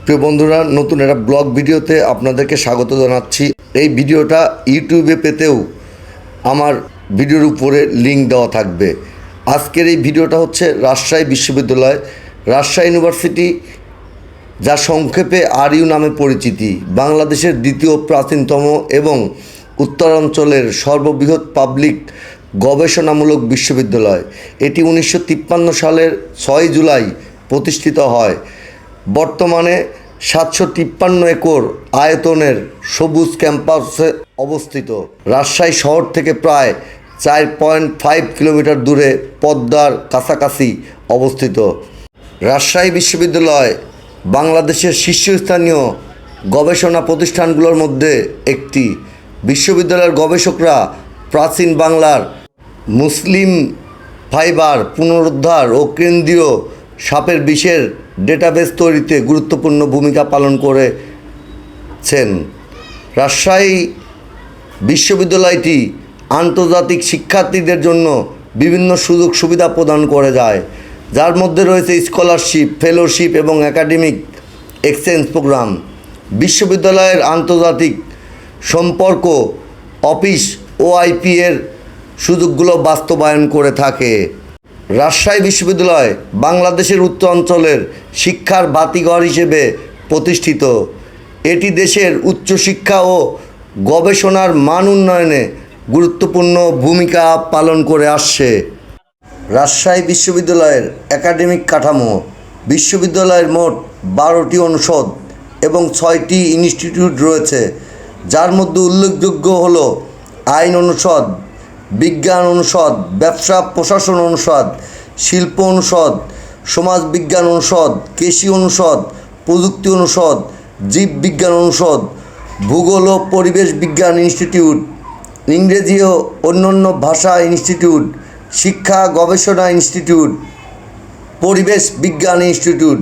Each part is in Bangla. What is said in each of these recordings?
প্রিয় বন্ধুরা, নতুন একটা ব্লগ ভিডিওতে আপনাদেরকে স্বাগত জানাচ্ছি। এই ভিডিওটা ইউটিউবে পেতেও আমার ভিডিওর উপরে লিঙ্ক দেওয়া থাকবে। আজকের এই ভিডিওটা হচ্ছে রাজশাহী বিশ্ববিদ্যালয়, রাজশাহী ইউনিভার্সিটি, যা সংক্ষেপে আরইউ নামে পরিচিতি, বাংলাদেশের দ্বিতীয় প্রাচীনতম এবং উত্তরাঞ্চলের সর্ববৃহৎ পাবলিক গবেষণামূলক বিশ্ববিদ্যালয়। এটি 1953 সালের 6 জুলাই প্রতিষ্ঠিত হয়। বর্তমানে 753 একর আয়তনের সবুজ ক্যাম্পাসে অবস্থিত। রাজশাহী শহর থেকে প্রায় 4.5 কিলোমিটার দূরে পদ্মার কাছাকাছি অবস্থিত। রাজশাহী বিশ্ববিদ্যালয় বাংলাদেশের শীর্ষস্থানীয় গবেষণা প্রতিষ্ঠানগুলোর মধ্যে একটি। বিশ্ববিদ্যালয়ের গবেষকরা প্রাচীন বাংলার মুসলিম ফাইবার পুনরুদ্ধার ও কেন্দ্রীয় সাপের বিষের ডেটাবেস তৈরিতে গুরুত্বপূর্ণ ভূমিকা পালন করেছেন। রাজশাহী বিশ্ববিদ্যালয়টি আন্তর্জাতিক শিক্ষার্থীদের জন্য বিভিন্ন সুযোগ সুবিধা প্রদান করে যায়, যার মধ্যে রয়েছে স্কলারশিপ, ফেলোশিপ এবং একাডেমিক এক্সচেঞ্জ প্রোগ্রাম। বিশ্ববিদ্যালয়ের আন্তর্জাতিক সম্পর্ক অফিস ওআইপি এর সুযোগগুলো বাস্তবায়ন করে থাকে। রাজশাহী বিশ্ববিদ্যালয় বাংলাদেশের উত্তরাঞ্চলের শিক্ষার বাতিঘর হিসেবে প্রতিষ্ঠিত। এটি দেশের উচ্চশিক্ষা ও গবেষণার মান উন্নয়নে গুরুত্বপূর্ণ ভূমিকা পালন করে আসছে। রাজশাহী বিশ্ববিদ্যালয়ের একাডেমিক কাঠামো: বিশ্ববিদ্যালয়ের মোট 12টি অনুষদ এবং 6টি ইনস্টিটিউট রয়েছে, যার মধ্যে উল্লেখযোগ্য হল আইন অনুষদ, বিজ্ঞান অনুষদ, ব্যবসা প্রশাসন অনুষদ, শিল্প অনুষদ, সমাজবিজ্ঞান অনুষদ, কৃষি অনুষদ, প্রযুক্তি অনুষদ, জীববিজ্ঞান অনুষদ, ভূগোল ও পরিবেশ বিজ্ঞান ইনস্টিটিউট, ইংরেজি ও অন্যান্য ভাষা ইনস্টিটিউট, শিক্ষা গবেষণা ইনস্টিটিউট, পরিবেশ বিজ্ঞান ইনস্টিটিউট।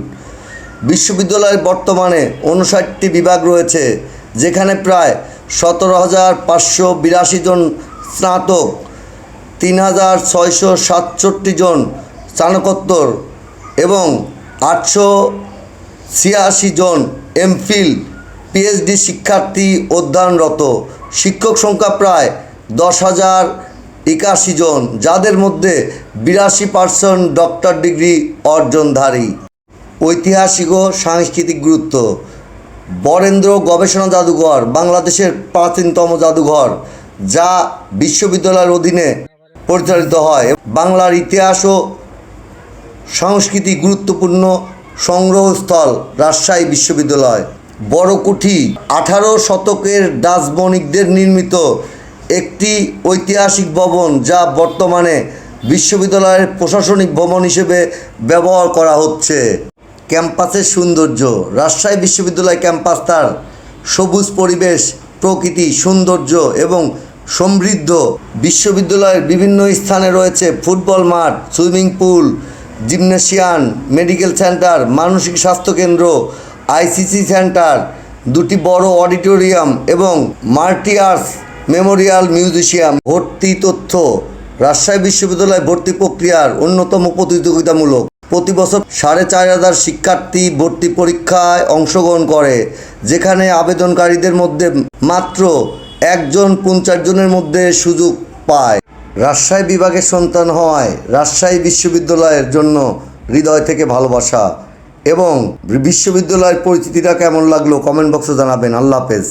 বিশ্ববিদ্যালয়ের বর্তমানে 59টি বিভাগ রয়েছে, যেখানে প্রায় 17,582 জন স্নাতক, 3,667 জন স্নাতকোত্তর এবং 886 জন এমফিল পিএইচডি শিক্ষার্থী অধ্যয়নরত। শিক্ষক সংখ্যা প্রায় 10,081 জন, যাদের মধ্যে 82% ডক্টর ডিগ্রি অর্জনধারী। ঐতিহাসিক ও সাংস্কৃতিক গুরুত্ব: বরেন্দ্র গবেষণা জাদুঘর বাংলাদেশের প্রাচীনতম জাদুঘর, যা বিশ্ববিদ্যালয়ের অধীনে পরিচালিত হয়। বাংলার ইতিহাস ও সংস্কৃতি গুরুত্বপূর্ণ সংগ্রহস্থল রাজশাহী বিশ্ববিদ্যালয়। বড়কুঠি 18 শতকের ডাচ বণিকদের নির্মিত একটি ঐতিহাসিক ভবন, যা বর্তমানে বিশ্ববিদ্যালয়ের প্রশাসনিক ভবন হিসেবে ব্যবহার করা হচ্ছে। ক্যাম্পাসের সৌন্দর্য: রাজশাহী বিশ্ববিদ্যালয় ক্যাম্পাস তার সবুজ পরিবেশ, প্রকৃতি সৌন্দর্য এবং সমৃদ্ধ। বিশ্ববিদ্যালয়ের বিভিন্ন স্থানে রয়েছে ফুটবল মাঠ, swimming pool, gymnasium, medical centre, মানসিক স্বাস্থ্য কেন্দ্র, আইসিসি সেন্টার, 2টি বড় অডিটোরিয়াম এবং মাল্টি আর্টস মেমোরিয়াল মিউজিয়াম। ভর্তি তথ্য: রাজশাহী বিশ্ববিদ্যালয় ভর্তি প্রক্রিয়ার অন্যতম প্রতিযোগিতামূলক। প্রতি বছর 4,500 শিক্ষার্থী ভর্তি পরীক্ষায় অংশগ্রহণ করে, যেখানে আবেদনকারীদের মধ্যে মাত্র 1 জন 50 জনের মধ্যে সুযোগ পায়। রাজশাহী বিভাগের সন্তান হওয়ায় রাজশাহী বিশ্ববিদ্যালয়ের জন্য হৃদয় থেকে ভালোবাসা। এবং বিশ্ববিদ্যালয়ের পরিচিতিটা কেমন লাগলো কমেন্ট বক্সে জানাবেন। আল্লাহ হাফেজ।